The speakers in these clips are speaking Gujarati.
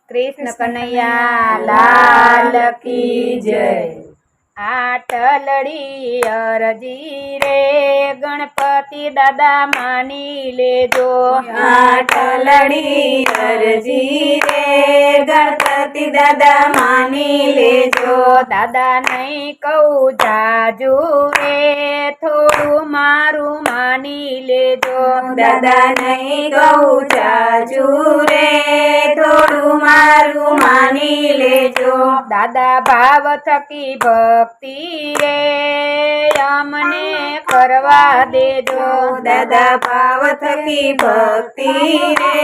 કૃષ્ણ કનૈયા લાલ કી જય। આટલડી અરજી રે ગણપતિ દાદા માની લેજો। આટલડી અરજી રે ગણપતિ દાદા માની લેજો। દાદા નહીં કહું જાજુ રે થોડું મારું માની લેજો। દાદા નહીં કહું જાજુ રે થોડું મારું માની લેજો। દાદા ભાવ થકી ભક્તિ રે અમને કરવા દેજો। દાદા ભાવ થકી ભક્તિ રે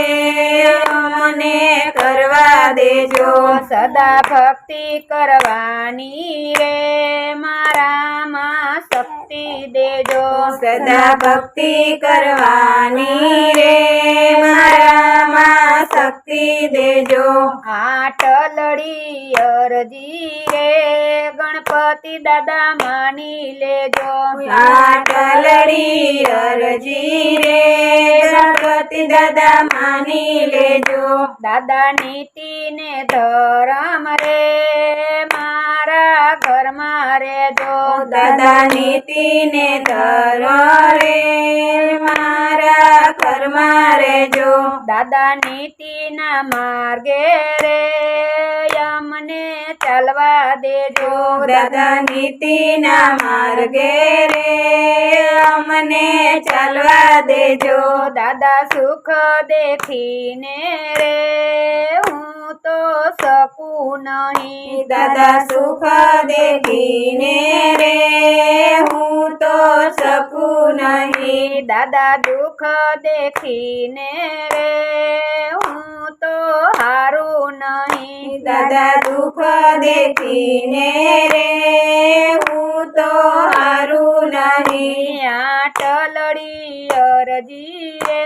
અમને કરવા દેજો। સદા ભક્તિ કરવાની રે મારામાં શક્તિ દેજો। સદા ભક્તિ કરવાની રે મારામાં શક્તિ દેજો। આટલડી અરજી રે ગણપતિ દાદા માની લેજો। આટલડી અરજી રે ગણપતિ દાદા માની લેજો। દાદા નીતિ ને ધરમ રે મારા ઘરમાં રેજો। દાદા નીતિ ને ધરો રે મારા ઘરમાં રેજો। દાદા નીતિ ના માર્ગે રે અમને ચાલવા દેજો। દાદા નીતિ ના માર્ગે રે અમને ચાલવા દેજો। દાદા સુખ દેખીને રે હું તો શકું નહીં। દાદા સુખ દેખીને રે હું તો શકું નહીં। દાદા દુઃખ દેખીને રે હું તો હારું નહીં। દાદા દુઃખ દેખીને રે હું તો હારું નહીં। આટલડી અરજી રે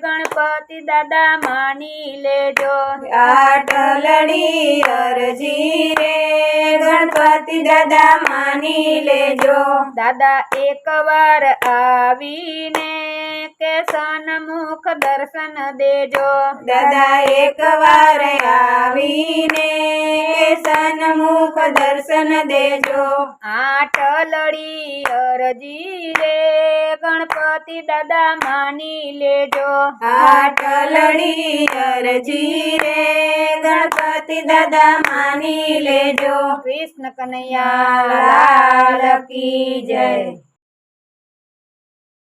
ગણપતિ દાદા માની લેજો। આટલડી અરજી રે ગણપતિ દાદા માની લેજો। દાદા એકવાર આવીને કે સન્મુખ દર્શન દેજો। દાદા એકવાર આવીને સન્મુખ દર્શન દેજો। આટલડી અરજી રે ગણપતિ દાદા માની લેજો। આટલડી અરજી રે ગણપતિ દાદા માની લેજો। કૃષ્ણ કનૈયા લાલ કી જય।